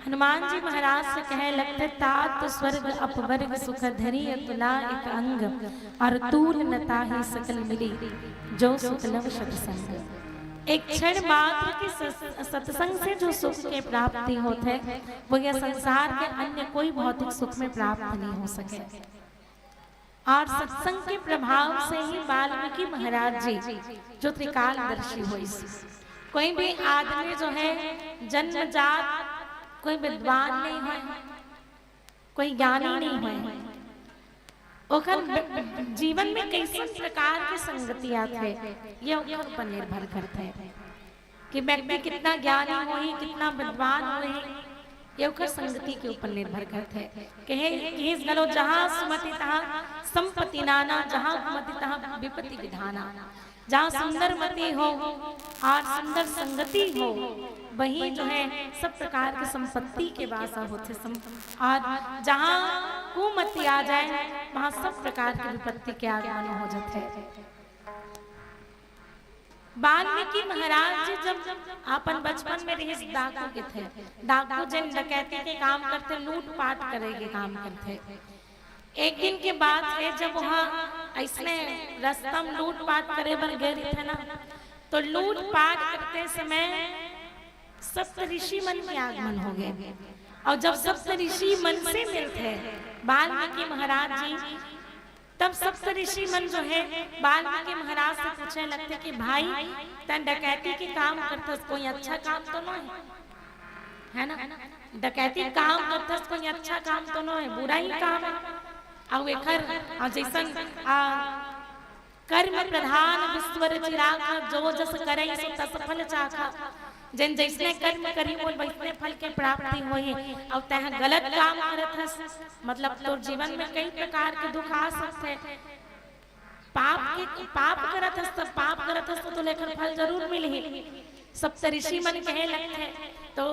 हनुमान जी महाराज से कहे लगते तात स्वर्ग अपवर्ग सुख धरी तुला एक अंग और तूल नता ही सकल मिली जो सुख लव सत्संग। एक क्षण मात्र के सत्संग से जो सुख के प्राप्ति होते हैं वो यह संसार के अन्य कोई भौतिक सुख में प्राप्त नहीं हो सके। और सत्संग के प्रभाव से ही वाल्मीकि महाराज जी जो त्रिकालदर्शी हुए। कोई भी आदमी जो है जन्मजात कोई विद्वान नहीं है, कोई ज्ञानी नहीं है, ओकर जीवन में कैसे प्रकार की संगतियां थे ये ओकर पर निर्भर करते हैं कि व्यक्ति कितना ज्ञानी होई कितना विद्वान होई, ये ओकर संगति के ऊपर निर्भर करते हैं। कहे गलो जहाँ सुमति तहाँ संपत्ति नाना, जहाँ मति तहाँ विपत्ति विधाना। जहाँ सुंदर मति हो और सुंदर संगति हो वही जो है सब प्रकार की संपत्ति के वासा होते। और जहाँ कुमति आ जाए वहाँ सब प्रकार की विपत्ति के आगमन हो जाते हैं। वाल्मीकि महाराज जी जब अपन बचपन में रहे डाकू के थे, डाकू जन डकैती के काम करते, लूट पाट करे के काम करते। एक दिन के बाद है जब वहाँ ऐसने रास्ता में लूट पाट करे बर गए थे ना, तो लूट पाट करते समय सप्त ऋषि मन के आगमन हो गए। और जब सप्त ऋषि मन से मिलते वाल्मीकि महाराज जी, तब सप्त ऋषि मन जो है वाल्मीकि महाराज से पूछने लगते कि भाई तन डकैती के काम करते कोई अच्छा काम तो नहीं है ना, डकैती काम करते कोई अच्छा काम तो नहीं, बुरा ही काम है। और एकर जैसन कर्म प्रधान विश्वर चिरागा, जो जस करई सो तस फल चाखा। जन जैसने कर्म करी बोल वैसने फल के प्राप्ति होई। और तह गलत काम करत हस मतलब तोर जीवन में कई प्रकार के दुख आ सकते, पाप करत हस, पाप करत हस तो लेकर फल जरूर मिलही। सप्तऋषि मन कहे लगते तो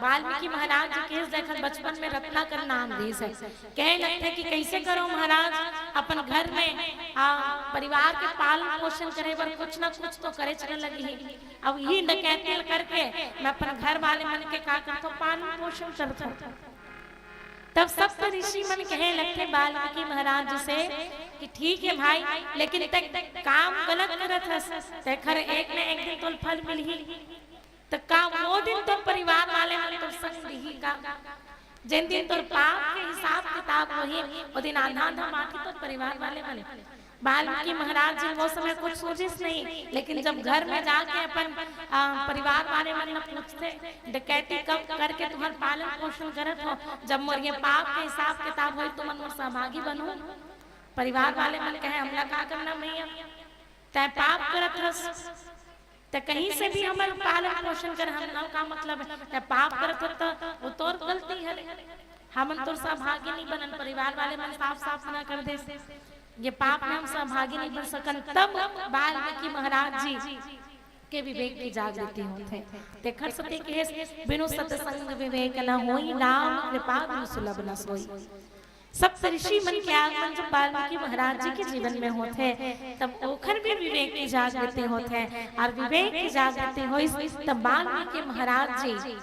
वाल्मीकि महाराज जी केस देखल बचपन में रत्नाकर नाम दी से कहे लगते कि कैसे करो महाराज अपन घर में परिवार के पालन पोषण करे बर कुछ ना कुछ तो करे चले लगी। अब यही डकैती करके मैं अपन घर वाले मन के का करता पालन पोषण करता। तब सब ऋषि मन कहे लगते वाल्मीकि महाराज जी से कि ठीक है भाई, लेकिन तक काम गलत करत हस खर एक न एक दिन तो फल मिलही। तो का वो दिन तो परिवार वाले मन तो संग दिही का, जिन दिन तो पाप के हिसाब किताब होही वो दिन आधा आधा माटी तो परिवार वाले वाले। वाल्मीकि महाराज जी वो समय कुछ सोचिस नहीं, लेकिन जब घर में जाके अपन परिवार वाले मन पूछते डकैती कब करके तुम्हारा पालन पोषण करत हो, जब मोर ये पाप के हिसाब किताब हो तो मन सहभागी बनो। परिवार वाले मन कहे हमला का करना भैया, तय पाप करत हस तो कहीं से भी हमारे पालन पोषण कर हम ना का मतलब है पाप करत हो तो वो तोर गलती है, हम तो सहभागी नहीं बनन। परिवार वाले मन साफ साफ मना कर दे ये पाप में हम सहभागी नहीं बन सकन। तब वाल्मीकि महाराज जी के विवेक की जागृति होते देखर सत्य के बिनु सत्संग विवेक न होई, नाम कृपा बिनु सुलभ न सोई। सब ऋषि मन के आगमन जब वाल्मीकि महाराज जी के जीवन में होते तब ओखर भी विवेक की जागृति होते और विवेक की जागृति होई तब वाल्मीकि महाराज जी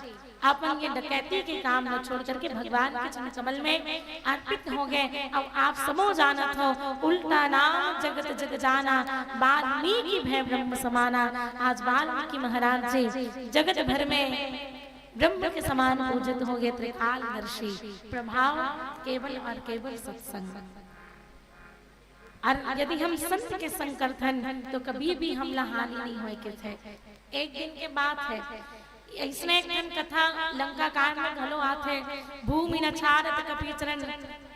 अपन ये डकैती के काम न छोड़ करके भगवान के चरण कमल में अर्पित हो गए। अब आप समो जानत हो उल्टा नाम जगत जग जाना, वाल्मीकि भय ब्रह्म समाना। आज वाल्मीकि महाराज जी जगत भर में ब्रह्म के समान पूजित हो गए। त्रिकालदर्शी प्रभाव केवल और केवल सत्संग। और यदि हम संत के संग करथन तो कभी भी हमला हानि नहीं होए के थे। एक दिन के बात है, इसने एक दिन कथा लंका कांड में घलो आथे भूमि न छाड़त कपि चरण,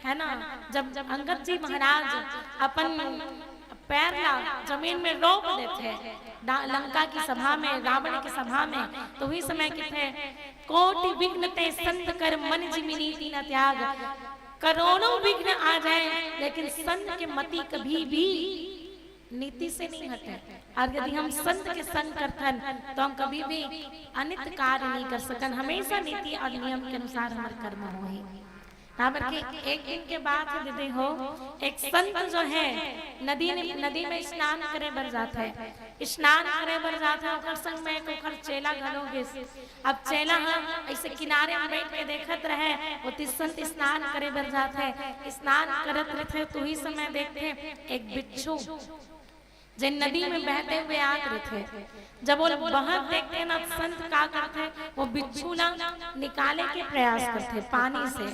है ना। जब अंगद जी महाराज अपन पैर ला जमीन में रोक देते लंका की सभा में, रावण की सभा में, तो वही समय के थे कोटि विघ्न ते संत कर मन जिमि नीति न त्याग। करोड़ों विघ्न आ जाए लेकिन संत के मति कभी भी नीति से नहीं हटे। और यदि हम संत के संग करथन तो हम कभी भी अनित कार्य नहीं कर सकन। हमेशा नीति और नियम के अनुसार हमारे कर्म होही। एक दिन के बाद दीदी हो एक संत जो है नदी में स्नान करे बर जाता है, स्नान करे बर जाता है। ओकर संग में ओकर चेला घलोगे। अब चेला ऐसे किनारे में बैठ के देखत रहे वो संत स्नान करे बर जाता है। स्नान करत रहते तो ही समय देखते एक बिच्छू जिन नदी में बहते हुए आ रहे थे। जब वो बहत देखते ना संत का करते वो बिच्छू ना निकाले के प्रयास करते पानी से,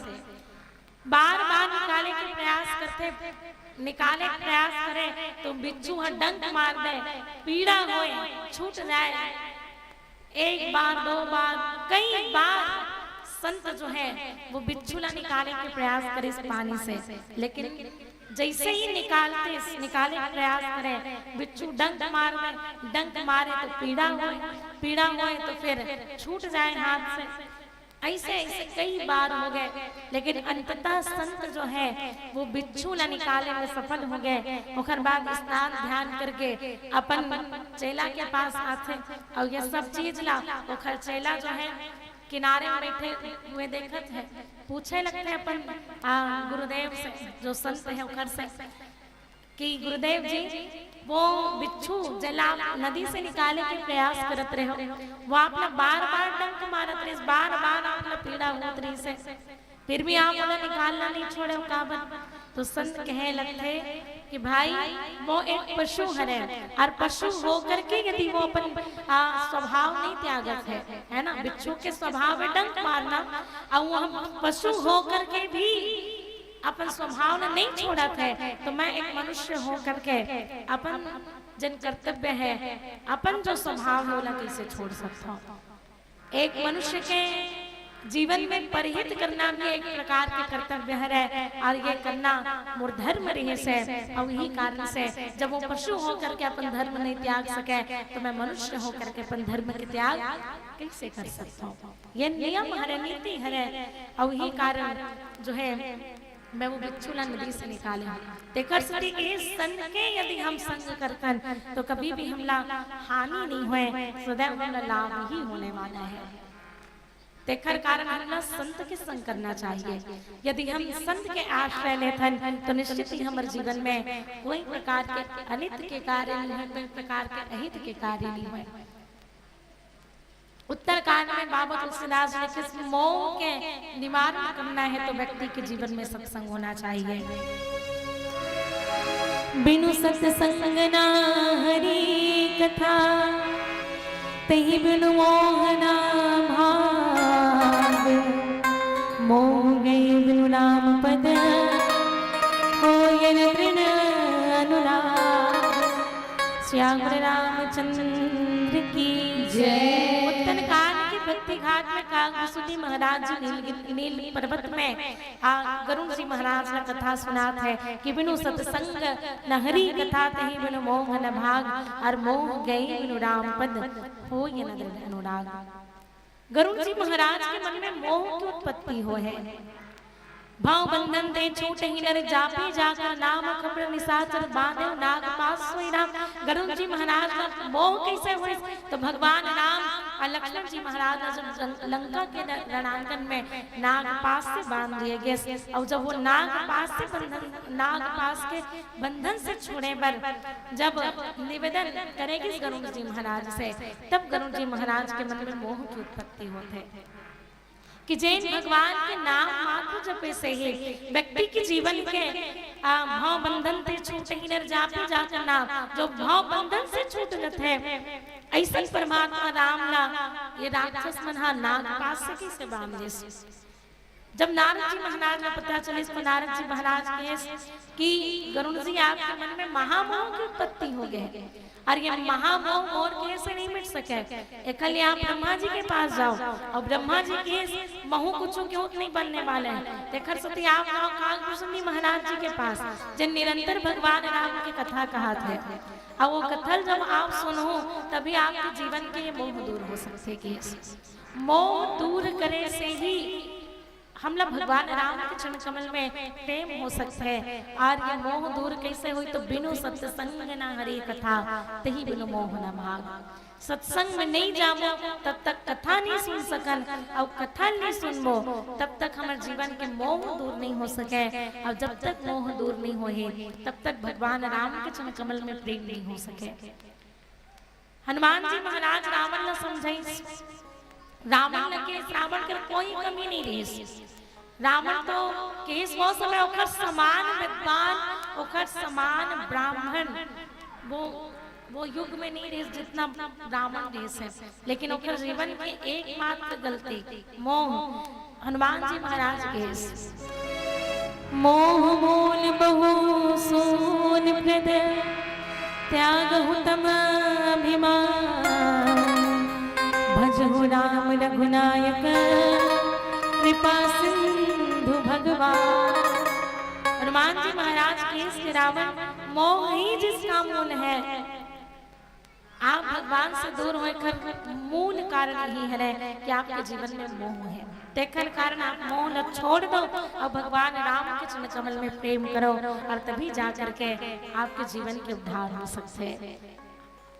बार बार निकाले के प्रयास करते, निकाले के प्रयास करे तो बिच्छू डंक मार दे, पीड़ा होए, छूट जाए। एक बार दो बार कई बार संत जो है वो बिच्छू ला निकाले के प्रयास करे इस पानी से, लेकिन जैसे ही निकाले प्रयास करे बिच्छू डंक मार दे, डंक मारे तो पीड़ा होए तो फिर छूट जाए हाथ से। ऐसे ऐसे कई बार हो गए, लेकिन अंततः संत जो है वो बिच्छू ला निकाले में सफल हो गए। ओकर बाद स्नान ध्यान करके अपन चेला के पास आते और ये सब चीज ला ओकर चेला जो है किनारे में बैठे हुए देखत है, पूछे लगते हैं अपन गुरुदेव से जो संत है ओकर से कि गुरुदेव जी वो बिच्छू जला नदी से निकाले के प्रयास करत रहे हो, वो आपने बार बार डंक मारत रहे, बार बार आपने पीड़ा होत रही से, फिर भी आप उन्हें निकालना नहीं छोड़े काबन। तो संत कहे लगते कि भाई वो एक पशु है और पशु होकर के यदि वो अपन स्वभाव नहीं त्यागत है ना। बिच्छू के स्वभाव है डंक मारना और वो हम पशु होकर के भी अपन स्वभाव ने नहीं छोड़ा था, तो मैं एक मनुष्य होकर के अपन जन कर्तव्य है अपन जो स्वभाव होला कैसे छोड़ सकता हूँ। एक मनुष्य के जीवन में परिहित करना भी एक प्रकार के कर्तव्य है और ये करना मोर धर्म रहे से। और यही कारण से जब वो पशु होकर के अपन धर्म नहीं त्याग सके तो मैं मनुष्य होकर के अपन धर्म के त्याग कैसे कर सकता हूँ। ये नियम है, नीति है। और यही कारण जो है मैं वो बिच्छू नदी से निकाले तेकर सती इस संत के यदि हम संग करकन तो कभी भी हमला हानि नहीं हुए, सदैव हमला लाभ ही होने वाला है। तेकर कारण हमला संत के संग करना चाहिए। यदि हम संत के आश्रय लेथन तो निश्चित ही हमारे जीवन में कोई प्रकार के अनित के कार्य नहीं है, कोई प्रकार के अहित के कार्य नहीं है। उत्तरकांड में बाबा तुलसीदास ने किस मोह के निवारण करना है तो व्यक्ति के जीवन में सत्संग होना चाहिए। बिनु सत्संग ना हरि कथा तही बिनु मोह ना भाग, मोह गए बिनु नाम पद होय न तृण अनुराग। श्याम रामचंद्र की जय। भक्ति घाट में कागभूषणी महाराज जी नील पर्वत में गरुड़ जी महाराज ने कथा सुनात है कि बिनु सत्संग न हरि कथा तही बिनु मोह न भाग, और मोह गए बिनु राम पद होय न तृण अनुराग। गरुड़ जी महाराज के मन में मोह की उत्पत्ति हो है। भाव बंधन दे छूट ही नर जापी जाकर नाम खबर निशाचर बांधे नाग पास सोई राम। गरुड़ जी महाराज का मोह कैसे हुए तो भगवान राम और लक्ष्मण जी महाराज ने जब लंका के रणांगन में नाग पास से बांध दिए गए, और जब वो नाग पास के बंधन से छोड़े पर जब निवेदन करेगी गरुड़ जी महाराज से, तब गरुड़ जी महाराज के मन में मोह की उत्पत्ति होते कि जैन भगवान के नाम मात्र जपे से ही व्यक्ति के जीवन के भाव बंधन से छूट ही नर जापी जाकर नाम, जो भाव बंधन से छूट जाते हैं ऐसे परमात्मा राम ला ये राक्षस मना नाग पास से कैसे बांध दे। जब नारद जी महाराज ने पता चले इसको नारद जी महाराज के कि गरुड़ जी आपके मन में महामोह की उत्पत्ति हो गए, और ये महामोह और कैसे नहीं मिट सके। एकल आप ब्रह्मा जी के पास जाओ और ब्रह्मा जी के महू कुछ क्यों नहीं बनने वाले हैं। देखर सती आप जाओ कागभूषणी महाराज जी के पास जिन निरंतर भगवान राम की कथा कहा थे, और वो कथल जब आप सुनो तभी आपके जीवन के मोह दूर हो सकते। कि मोह दूर करे से ही हम लोग भगवान राम के चरण कमल में प्रेम हो सकते हैं। और ये मोह दूर कैसे हुई तो बिनु सत्संग ना हरि कथा तही बिनु मोह न भाग। सत्संग में नहीं जामो तब तक कथा नहीं सुन सकन, और कथा नहीं सुनबो तब तक हमारे जीवन के मोह दूर नहीं हो सके। और जब तक मोह दूर नहीं होए तब तक भगवान राम के चरण कमल में प्रेम नहीं हो सके। हनुमान जी महाराज रावण न समझाई, रावण के रावण कर कोई कमी नहीं रही। रावण तो केस वो समय ओकर समान विद्वान, ओकर समान ब्राह्मण वो युग में नहीं रहे जितना रावण देश है। लेकिन ओकर जीवन की एकमात्र गलती मोह। हनुमान जी महाराज के मोह मूल बहु सोन प्रद त्यागहु तम अभिमान, भजहु राम रघुनायक कृपा सिंधु भगवान। हनुमान जी महाराज के रावण मोह ही जिसका मूल है। आप भगवान से दूर होकर मूल कारण यही है कि आपके जीवन में मोह है। तेकर कारण आप मोह छोड़ दो और भगवान राम के चरण कमल में प्रेम करो, और तभी जा करके आपके जीवन के उद्धार हो सकते हैं।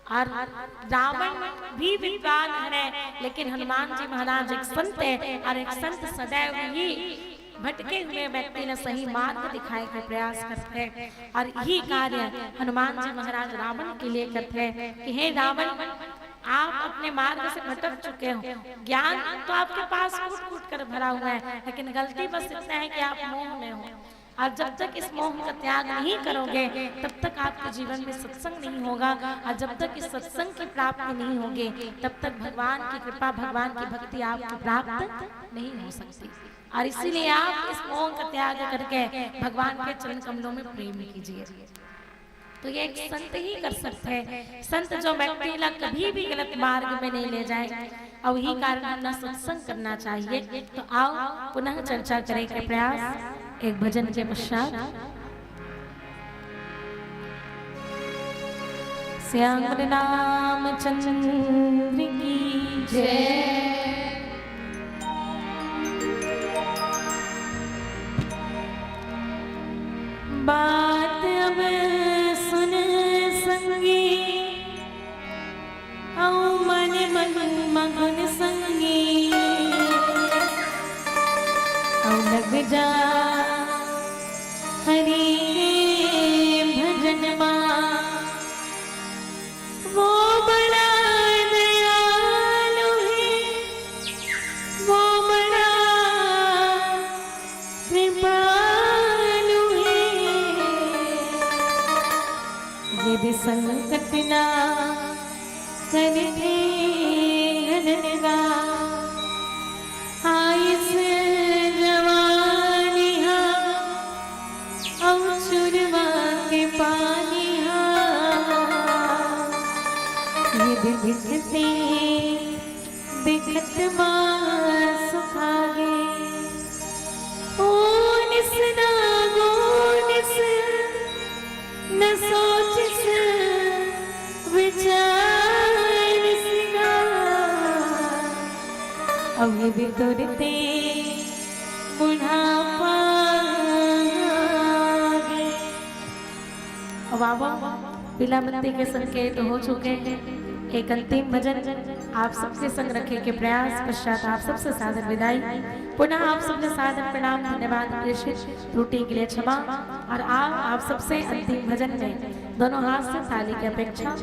और रावण भी विद्वान है, लेकिन हनुमान जी महाराज एक संत है, और एक संत सदैव ही भटके हुए व्यक्ति ने सही मार्ग दिखाने का प्रयास करते हैं। और यही कार्य हनुमान जी महाराज रावण के लिए करते हैं कि हे रावण, आप अपने मार्ग से भटक चुके हो। ज्ञान तो आपके पास कूट कूट कर भरा हुआ है, लेकिन गलती बस इतना है कि आप मोह में हो। और जब तक इस मोह का त्याग नहीं करोगे तब तक आपके जीवन में सत्संग नहीं होगा, और जब तक इस सत्संग की प्राप्ति नहीं होगी तब तक भगवान की कृपा, भगवान की भक्ति आपको प्राप्त नहीं हो सकती। और इसीलिए आप इस मोह का त्याग करके भगवान के चरण कमलों में प्रेम कीजिए। तो ये एक संत ही कर सकते हैं। संत जो व्यक्ति ला कभी भी गलत मार्ग में नहीं ले जाए, और यही कारण हमें सत्संग करना चाहिए। तो आओ पुनः चर्चा करें के प्रयास एक भजन के पश्चात। श्याम रामचंद्र की जय। मन मगन संगी अब लग जा हरि भजन माँ वो बड़ा दयालु है वो बड़ा कृपालु है यदि संकट ना करे हनगा आइस जवानी हा अब चुरवा के पानी हा यदि दिखते दिखत माँ सुखागे ओ निस ना गो निस न सोचिस विचार सिगा अब यदि तुरते बुढ़ापा गे। अब आवा विलामती के संकेत हो चुके हैं। एक अंतिम भजन आप सबके संग रखे के प्रयास पश्चात आप सबसे सादर विदाई। पुनः आप सबने सादर प्रणाम धन्यवाद प्रेषित त्रुटि के लिए क्षमा। और आप सबसे अंतिम भजन में दोनों हाथ से ताली की अपेक्षा।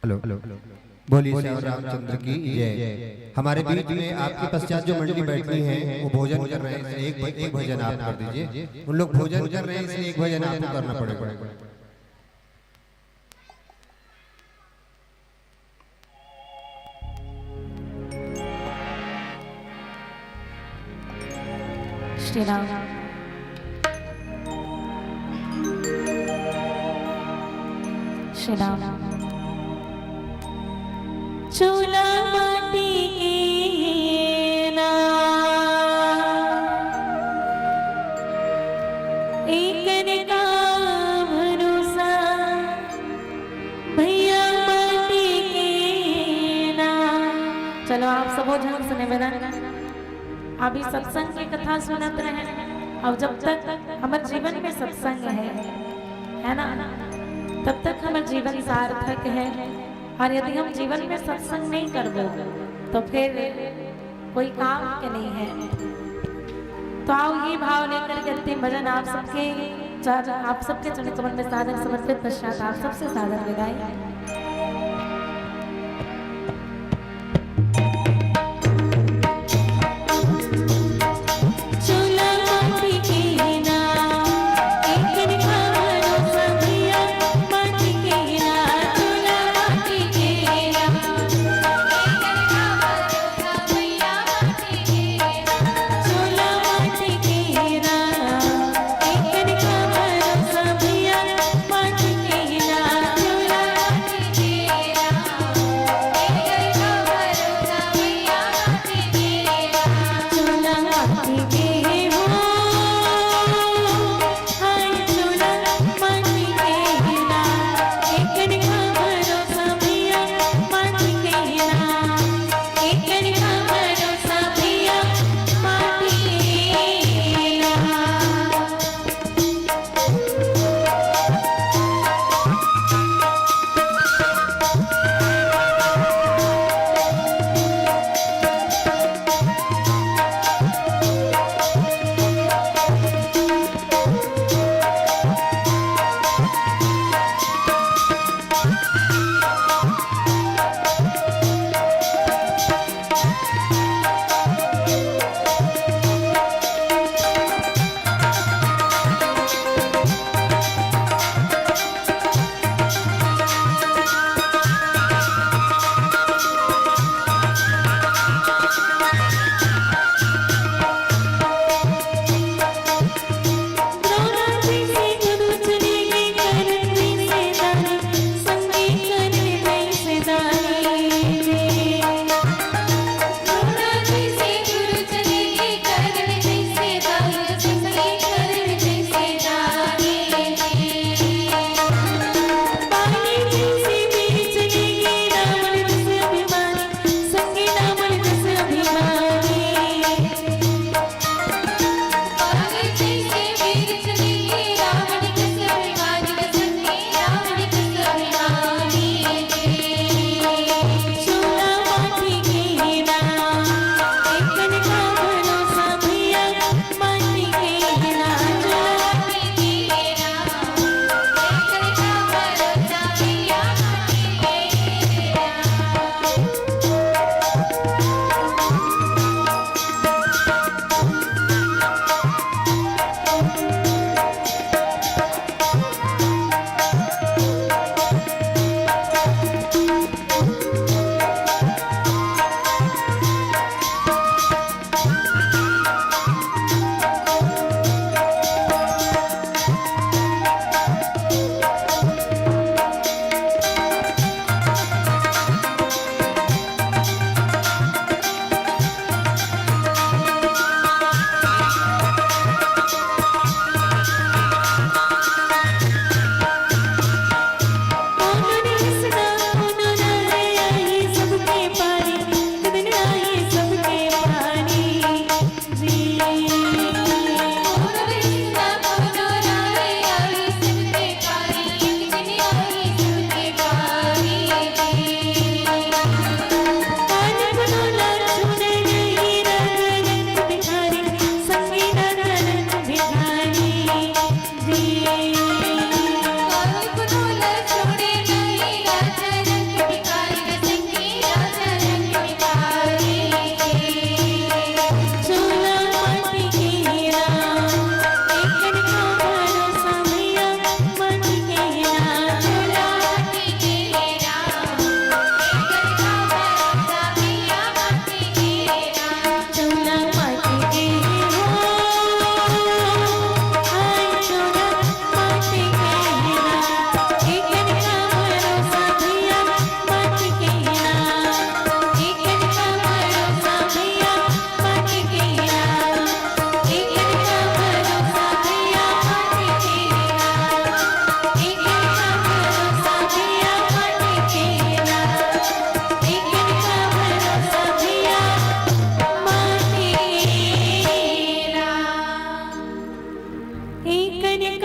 हेलो बोलिए श्री रामचंद्र की जय। हमारे बीच में आपके पश्चात जो मंडली बैठी है वो भोजन कर रहे हैं, एक भजन आप कर दीजिए। उन लोग भोजन कर रहे हैं इसलिए एक भजन आपको करना पड़ेगा। श्री राम। श्री राम। चूल्हा माटी के ना एक का भरोसा भैया माटी के ना। चलो आप सब ध्यान सुने मेरा। अभी सत्संग की कथा सुनत रहे। अब जब तक हमारे जीवन में सत्संग है ना, तब तक हमारा जीवन सार्थक है। और यदि हम जीवन में सत्संग नहीं करबो तो फिर कोई काम के नहीं है। तो आओ ये भाव लेकर के अंतिम भजन आप सबके चरण कमल में सादर समर्पित पश्चात आप सबसे सादर विदाई।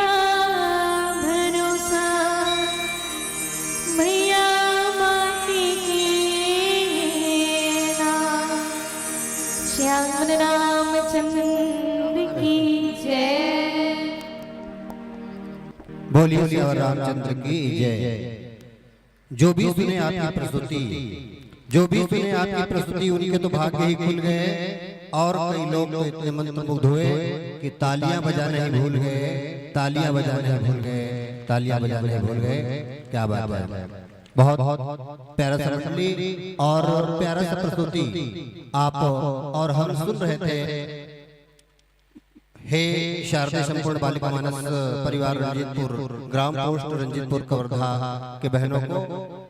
का भरोसा मैया माटी के नाम। श्याम रामचंद्र की जय। बोलिए श्याम रामचंद्र की जय। जो भी सुने आपकी प्रस्तुति, जो भी सुने आपकी प्रस्तुति, उनके तो भाग्य ही खुल गए। और कई लोग तो इतने मंत्रमुग्ध हुए कि तालियां बजाने ही भूल गए, तालियां बजाने ही भूल गए, तालियां बजाने ही भूल गए। क्या बात है, बहुत बहुत प्यारा सा मंडली और प्यारा सा प्रस्तुति आप और हम सुन रहे थे। हे शारदे संपूर्ण बालिका मानस परिवार रंजीतपुर, ग्राम पोस्ट रंजीतपुर कवर्धा के बहनों को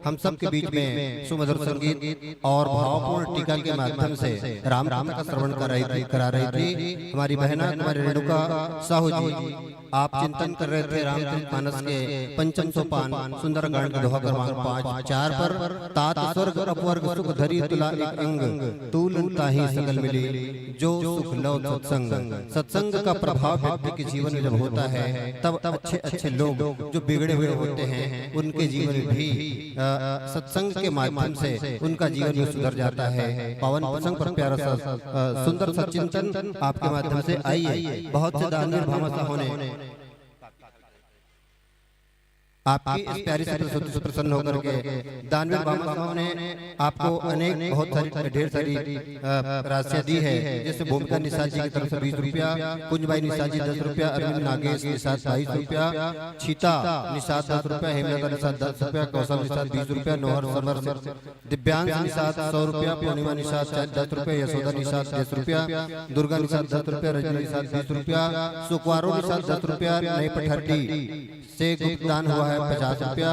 हम सब के बीच में सुमधुर संगीत और भावपूर्ण टीका के माध्यम से राम राम का श्रवण करा रही थी हमारी बहना कुमारी रेणुका साहू जी। आप चिंतन कर रहे थे रामचरितमानस के पंचम सोपान सुंदरकांड के दोहा क्रमांक 5-4 पर। तात स्वर्ग अपवर्ग सुख धरी तुला एक अंग, तुलता ही सकल मिली जो सुख लव सत्संग। सत्संग का प्रभाव व्यक्ति के जीवन में जब होता है तब अच्छे अच्छे लोग जो बिगड़े हुए होते हैं उनके जीवन में भी सत्संग के माध्यम से उनका जीवन में सुधर जाता है। पावन प्रसंग पर प्यारा सा सुंदर सा चिंतन आपके माध्यम से आइए। बहुत से दानवीर भामाशाहों ने आपकी इस प्यारी से प्रस्तुति से प्रसन्न होकर के दानवीर भामाशाहों ने आपको अनेक बहुत सारी ढेर सारी राशियां दी है। जैसे भूमिका निषाद जी की तरफ से 20 रुपया, कुंजबाई निषाद जी 10 रुपया, अरविंद नागेश निषाद 22 रुपया, छीता निषाद 10 रुपया, हेमलता निषाद 10 रुपया, कौशल निषाद 20 रुपया, नोहर समर दिव्यांश निषाद 100 रुपया, पूर्णिमा निषाद 10 रुपया, यशोदा निषाद 10 रुपया, दुर्गा निषाद 10 रुपया, रजनी निषाद 20 रुपया, सुकवारो निषाद 10 रुपया, नई पठहट्टी से गुप्तदान हुआ है 50 रुपया,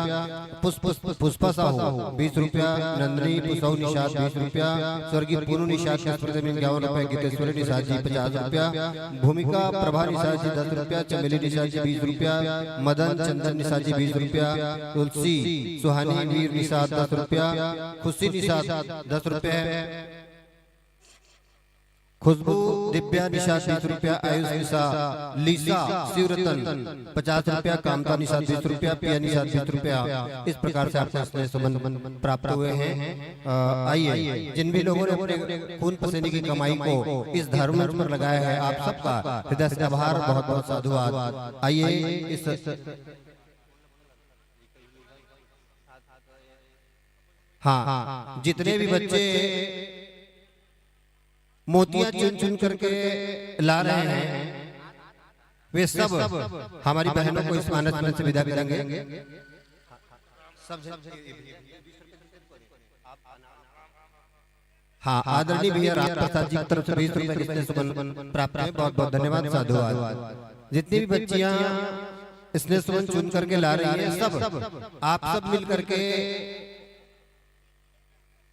पुष्पा साहू 20 रुपया, नंदनी पुसौ निषाद 20 रुपया, स्वर्गीय पूनू निषाद 51 रुपया, गीतेश्वरी निषाद जी 50 रुपया, भूमिका प्रभा निषाद जी 10 रुपया, चमेली निषाद जी 20 रुपया, मदन चंदन निषाद जी 20 रुपया, तुलसी सुहानी वीर निषाद 10 रुपया, खुशी निषाद 10 रुपया, खुशबू दिव्या निषाद 20 रुपया, आयुष निषाद, लीसा शिवरतन 50 रुपया, कामता निषाद 20 रुपया, पिया निषाद 20 रुपया। इस प्रकार से आपको स्नेह संबंध प्राप्त हुए हैं। आइए, जिन भी लोगों ने अपने खून पसीने की कमाई को इस धर्म मंच पर लगाया है, आप सबका हृदय से आभार, बहुत बहुत साधुवाद। आइए इस हाँ, जितने भी बच्चे मोतियां चुन चुन करके ला रहे हैं वे सब हमारी बहनों को इस मानस मंच से विदा करेंगे। हाँ, आदरणीय भैया राम प्रसाद जी की तरफ से 20 रुपए की सुमन प्राप्त है। बहुत बहुत धन्यवाद, साधुवाद। जितनी भी बच्चियां स्नेह सुमन चुन करके ला रही हैं, सब आप सब मिल करके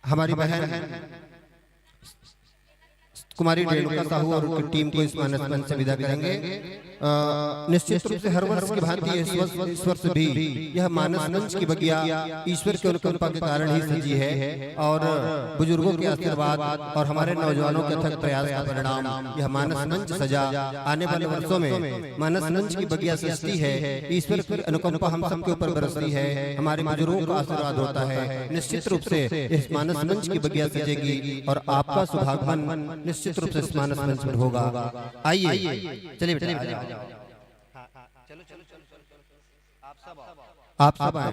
हमारी बहन कुमारी रेणुका साहू और उनकी टीम को इस मानस मंच से विदा करेंगे। निश्चित रूप से हर वर्ष की भांति इस वर्ष भी यह मानस मंच की बगिया ईश्वर के अनुकंपा के कारण ही सजी है और बुजुर्गों के आशीर्वाद और हमारे नौजवानों के अथक प्रयास का परिणाम यह मानस मंच सजा। आने वाले वर्षों में मानस मंच की बगिया सजती है, ईश्वर की अनुकंपा हम सबके ऊपर बरसती है, हमारे बुजुर्गों का आशीर्वाद होता है। निश्चित रूप से इस मानस मंच की बगिया सजेगी और आपका सुभागमन निश्चित रूप से इस मानस मंच पर होगा। आइए, चलिए बेटा, आप सब आए।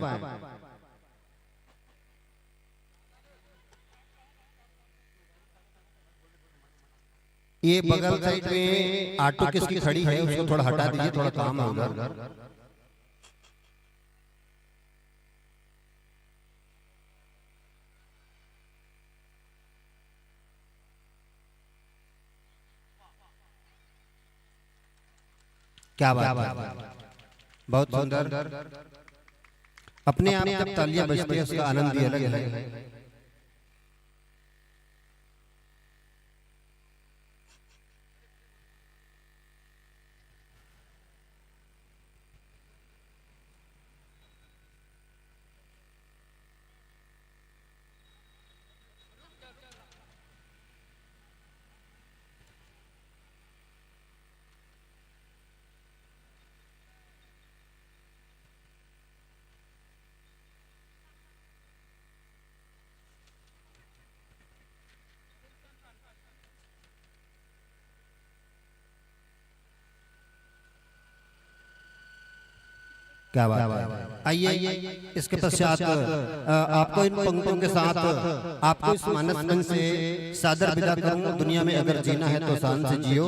ये बगल साइड में ऑटो किसकी खड़ी है उसको थोड़ा हटा दीजिए, थोड़ा काम है उधर। क्या बात है, बहुत सुंदर। अपने आप जब तालियां बजती है उसका आनंद ही अलग है। क्या बात है। आइए इसके पश्चात आपको इन पंक्तियों के साथ आपको इस मानस मंच से सादर विदा करूं। दुनिया में अगर जीना है तो शान से जियो,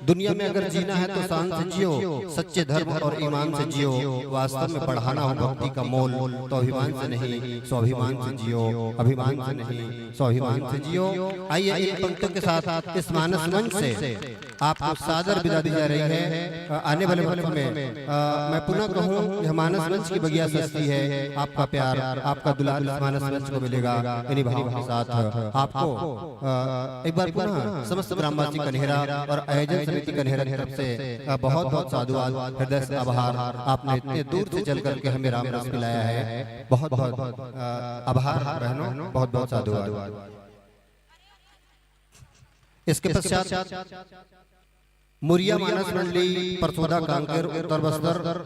दुनिया में अगर जीना है तो शान से जियो, सच्चे धर्म और ईमान से जियो। वास्तव में बढ़ाना हो भक्ति का मोल तो अभिमान से नहीं स्वाभिमान से जियो, अभिमान से नहीं स्वाभिमान से जियो। आइए इन पंक्तियों के साथ इस मानस मंच से आपको सादर विदा दी जा रही है। आने वाले वक्त में मैं पुनः कहूँ यह मानस मंच की बगिया सस्ती है। आपका प्यार आपका दुलार इस मानस मंच को मिलेगा। इन्हीं भावों के साथ आपको एक बार पुनः समस्त ग्रामवासी कन्हेरा और आयोजन समिति कन्हेरा की तरफ से बहुत बहुत साधुवाद, हृदय से आभार। आपने इतने दूर से चल करके हमें राम रस पिलाया है, बहुत बहुत आभार बहनों, बहुत बहुत साधुवाद। इसके पश्चात मुरिया मानस मंडली परसोदा कांकेर उत्तर बस्तर